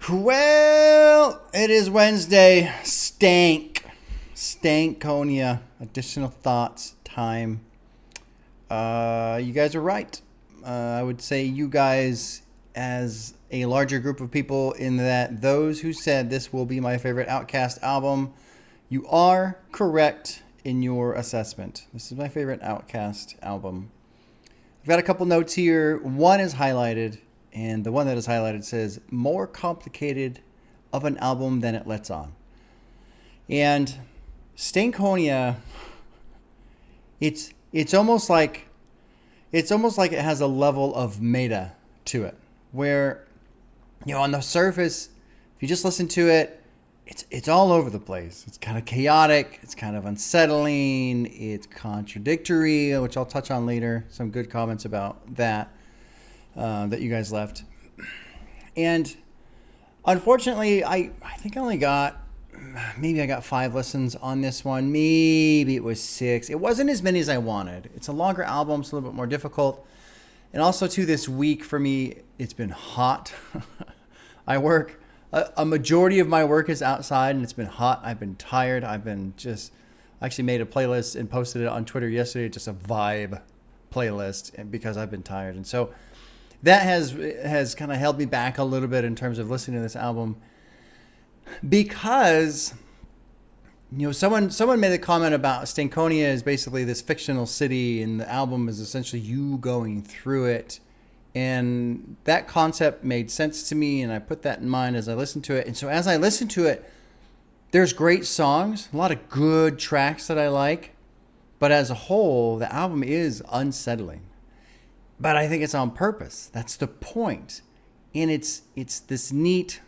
Well, it is Wednesday. Stankonia. Additional thoughts time. You guys are right. I would say you guys as a larger group of people in that those who said this will be my favorite Outkast album, you are correct in your assessment. This is my favorite Outkast album. I've got a couple notes here. One is highlighted, and the one that is highlighted says, more complicated of an album than it lets on. And Stankonia, it's almost like it has a level of meta to it, where, you know, on the surface, if you just listen to it, it's all over the place. It's kind of chaotic. It's kind of unsettling. It's contradictory, which I'll touch on later. Some good comments about that that you guys left. And unfortunately, I think I only got, maybe I got 5 listens on this one. Maybe it was 6. It wasn't as many as I wanted. It's a longer album. It's a little bit more difficult. And also, too, this week for me, it's been hot. I work, a majority of my work is outside, and it's been hot. I've been tired. I actually made a playlist and posted it on Twitter yesterday, just a vibe playlist, and because I've been tired. And so that has kind of held me back a little bit in terms of listening to this album, because, you know, someone made a comment about Stankonia is basically this fictional city, and the album is essentially you going through it. And that concept made sense to me, and I put that in mind as I listened to it. And so as I listened to it, there's great songs, a lot of good tracks that I like. But as a whole, the album is unsettling. But I think it's on purpose. That's the point. And it's this neat,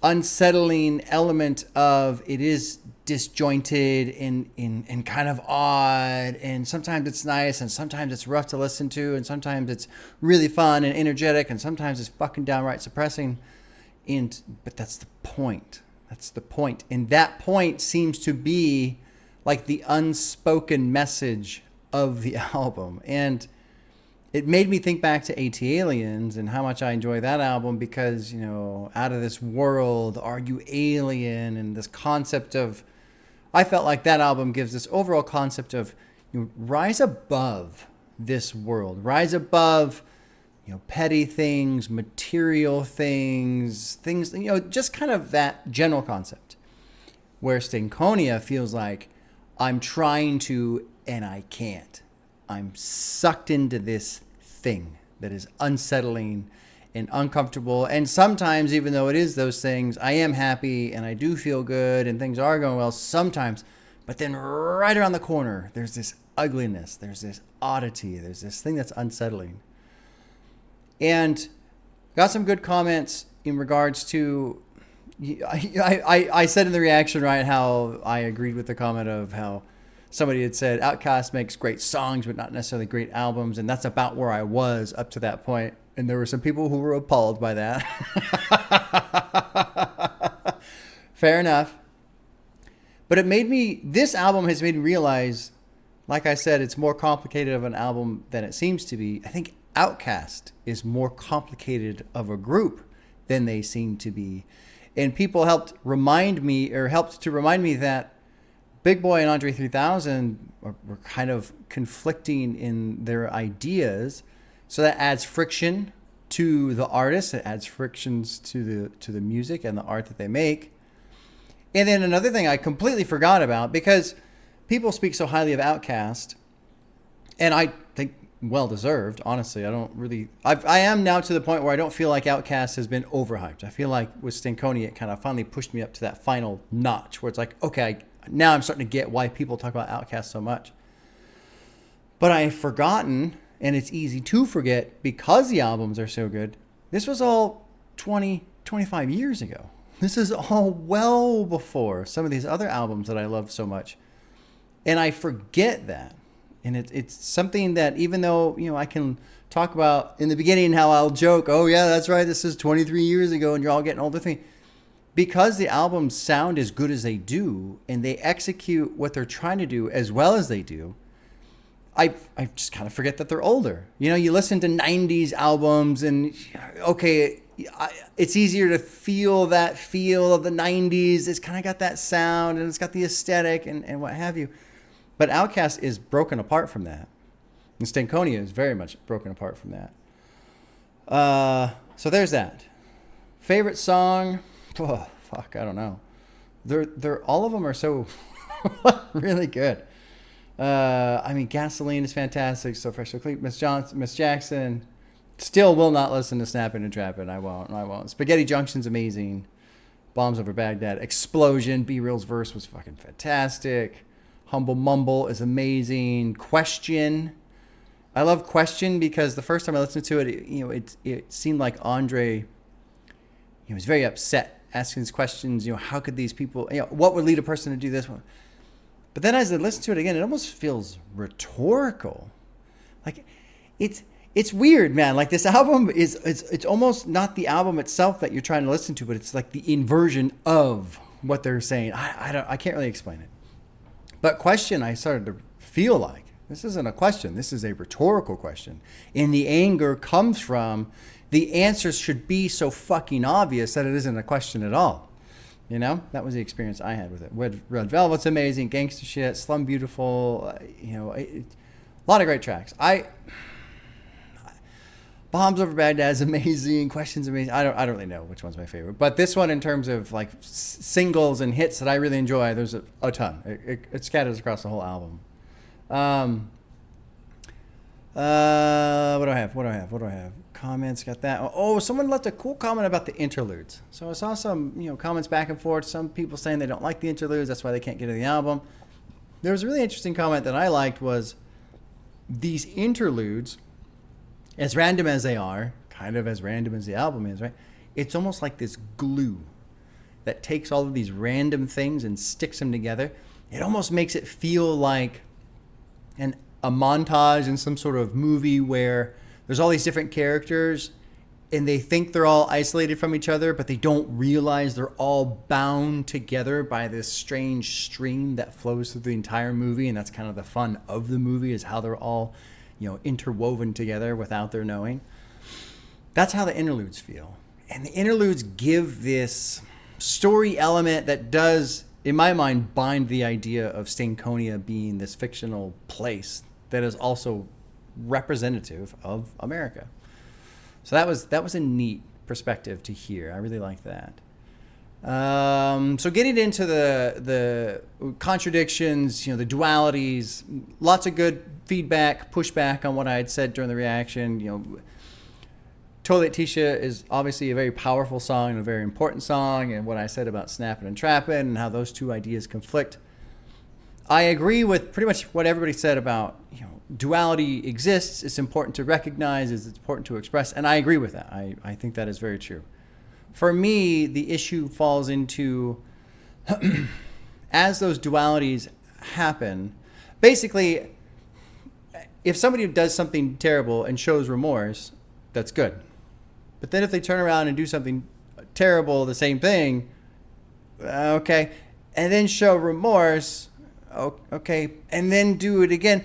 unsettling element of it is disjointed and kind of odd, and sometimes it's nice, and sometimes it's rough to listen to, and sometimes it's really fun and energetic, and sometimes it's fucking downright suppressing. But that's the point. That's the point. And that point seems to be like the unspoken message of the album. And it made me think back to AT Aliens and how much I enjoy that album, because, you know, out of this world, are you alien? And this concept of, I felt like that album gives this overall concept of, you know, rise above this world, rise above, you know, petty things, material things, you know, just kind of that general concept. Where Stankonia feels like I'm trying to, and I can't. I'm sucked into this thing that is unsettling and uncomfortable. And sometimes, even though it is those things, I am happy and I do feel good and things are going well sometimes. But then right around the corner, there's this ugliness. There's this oddity. There's this thing that's unsettling. And got some good comments in regards to, I said in the reaction, right, how I agreed with the comment of how somebody had said Outkast makes great songs, but not necessarily great albums. And that's about where I was up to that point. And there were some people who were appalled by that. Fair enough. But this album has made me realize, like I said, it's more complicated of an album than it seems to be. I think Outkast is more complicated of a group than they seem to be. And people helped to remind me that Big Boi and Andre 3000 were kind of conflicting in their ideas. So that adds friction to the artist. It adds frictions to the music and the art that they make. And then another thing I completely forgot about, because people speak so highly of Outkast, and I think well-deserved, honestly. I am now to the point where I don't feel like Outkast has been overhyped. I feel like with Stankonia, it kind of finally pushed me up to that final notch where it's like, okay, now I'm starting to get why people talk about Outkast so much. But I've forgotten, and it's easy to forget because the albums are so good, this was all 20, 25 years ago. This is all well before some of these other albums that I love so much. And I forget that. And it's something that, even though, you know, I can talk about in the beginning how I'll joke, oh yeah, that's right, this is 23 years ago and you're all getting older thing. Because the albums sound as good as they do, and they execute what they're trying to do as well as they do, I just kind of forget that they're older. You know, you listen to 90s albums and, okay, it's easier to feel that feel of the 90s. It's kind of got that sound, and it's got the aesthetic and what have you. But Outkast is broken apart from that. And Stankonia is very much broken apart from that. So there's that. Favorite song? Oh, fuck, I don't know. They're all of them are so really good. I mean, Gasoline is fantastic. So Fresh, So Clean, Miss Jackson. Still will not listen to Snappin' and Trappin'. I won't. Spaghetti Junction's amazing. Bombs Over Baghdad. Explosion. B Real's verse was fucking fantastic. Humble Mumble is amazing. Question. I love Question because the first time I listened to it, it seemed like Andre, he was very upset asking these questions. How could these people, what would lead a person to do this one? But then as I listen to it again, it almost feels rhetorical. Like it's weird, man. Like this album it's almost not the album itself that you're trying to listen to, but it's like the inversion of what they're saying. I can't really explain it. But Question, I started to feel like this isn't a question. This is a rhetorical question. And the anger comes from the answers should be so fucking obvious that it isn't a question at all. That was the experience I had with it. Red Velvet's amazing. Gangsta Shit, Slum Beautiful. A lot of great tracks. Bombs Over Baghdad is amazing. Question's amazing. I don't really know which one's my favorite. But this one, in terms of like singles and hits that I really enjoy, there's a ton. It scatters across the whole album. What do I have? Comments, got that. Oh, someone left a cool comment about the interludes. So I saw some, comments back and forth. Some people saying they don't like the interludes. That's why they can't get to the album. There was a really interesting comment that I liked was these interludes, as random as they are, kind of as random as the album is, right? It's almost like this glue that takes all of these random things and sticks them together. It almost makes it feel like a montage in some sort of movie where there's all these different characters and they think they're all isolated from each other, but they don't realize they're all bound together by this strange stream that flows through the entire movie. And that's kind of the fun of the movie, is how they're all, interwoven together without their knowing. That's how the interludes feel. And the interludes give this story element that does, in my mind, bind the idea of Stankonia being this fictional place that is also representative of America. So that was a neat perspective to hear. I really like that. So getting into the contradictions, the dualities, lots of good feedback, pushback on what I had said during the reaction. Toilet Tisha is obviously a very powerful song and a very important song, and what I said about Snappin' and Trappin' and how those two ideas conflict. I agree with pretty much what everybody said about, duality exists. It's important to recognize. It's important to express. And I agree with that. I think that is very true. For me, the issue falls into, as those dualities happen, basically, if somebody does something terrible and shows remorse, that's good. But then if they turn around and do something terrible, the same thing, okay, and then show remorse, okay, and then do it again,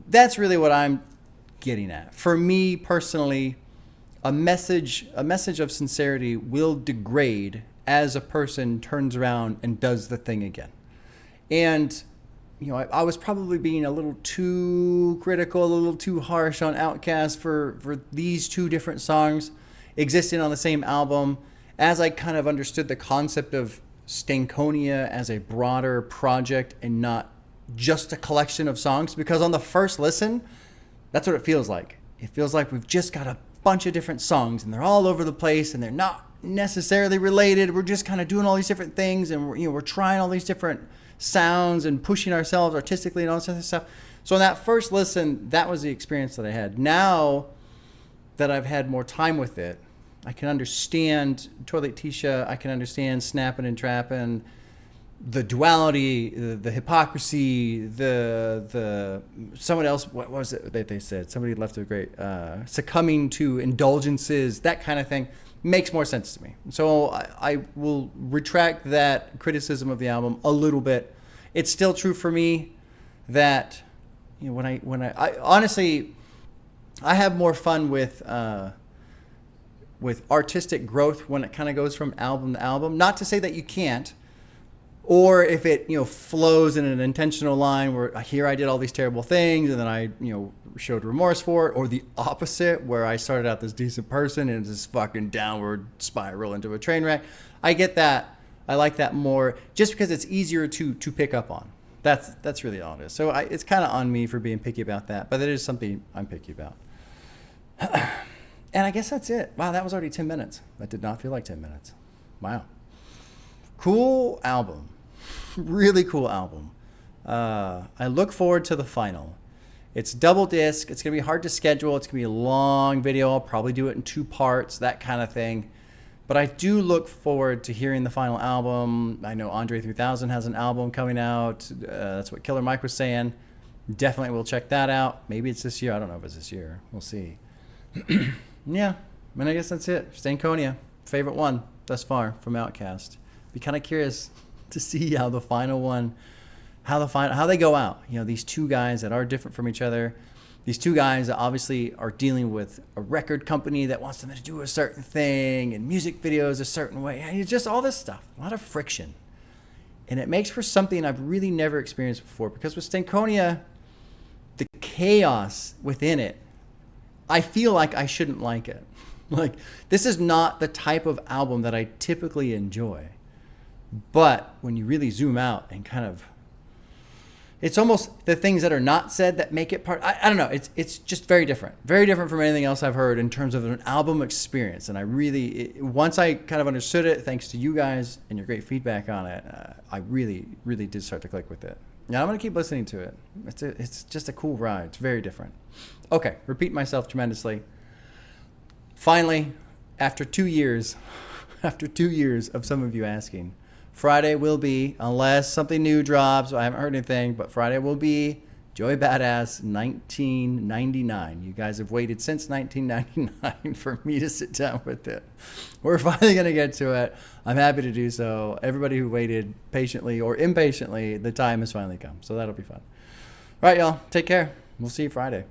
that's really what I'm getting at. For me personally, a message of sincerity will degrade as a person turns around and does the thing again. And I was probably being a little too critical, a little too harsh on Outkast for these two different songs existing on the same album, as I kind of understood the concept of Stankonia as a broader project and not just a collection of songs. Because on the first listen, that's what it feels like. It feels like we've just got a bunch of different songs and they're all over the place and they're not necessarily related. We're just kind of doing all these different things and we're trying all these different sounds and pushing ourselves artistically and all this other stuff. So in that first listen, that was the experience that I had. Now that I've had more time with it, I can understand Toilet Tisha, I can understand Snappin' and Trappin', the duality, the hypocrisy, the someone else, what was it that they said? Somebody left a great, succumbing to indulgences, that kind of thing makes more sense to me. So I will retract that criticism of the album a little bit. It's still true for me that, when I honestly, I have more fun with artistic growth when it kind of goes from album to album. Not to say that you can't, or if it, flows in an intentional line where here I did all these terrible things and then I, showed remorse for it, or the opposite where I started out this decent person and it's this fucking downward spiral into a train wreck. I get that. I like that more just because it's easier to pick up on. That's really all it is. So it's kind of on me for being picky about that, but it is something I'm picky about. And I guess that's it. Wow, that was already 10 minutes. That did not feel like 10 minutes. Wow. Cool album. Really cool album. I look forward to the final. It's double disc. It's going to be hard to schedule. It's going to be a long video. I'll probably do it in 2 parts, that kind of thing. But I do look forward to hearing the final album. I know Andre 3000 has an album coming out. That's what Killer Mike was saying. Definitely will check that out. Maybe it's this year. I don't know if it's this year. We'll see. Yeah. I guess that's it. Stankonia. Favorite one thus far from Outkast. Be kind of curious to see how the final one, how they go out. These 2 guys that are different from each other. These 2 guys that obviously are dealing with a record company that wants them to do a certain thing and music videos a certain way. It's just all this stuff. A lot of friction. And it makes for something I've really never experienced before. Because with Stankonia, the chaos within it, I feel like I shouldn't like it. Like, this is not the type of album that I typically enjoy. But when you really zoom out and kind of, it's almost the things that are not said that make it part. I don't know. It's just very different from anything else I've heard in terms of an album experience. And I really, once I kind of understood it, thanks to you guys and your great feedback on it, I really, really did start to click with it. Yeah, I'm gonna keep listening to it. It's just a cool ride. It's very different. Okay, repeat myself tremendously. Finally, after 2 years of some of you asking, Friday will be, unless something new drops, I haven't heard anything, but Friday will be Joey Badass 1999. You guys have waited since 1999 for me to sit down with it. We're finally going to get to it. I'm happy to do so. Everybody who waited patiently or impatiently, the time has finally come. So that'll be fun. All right, y'all. Take care. We'll see you Friday.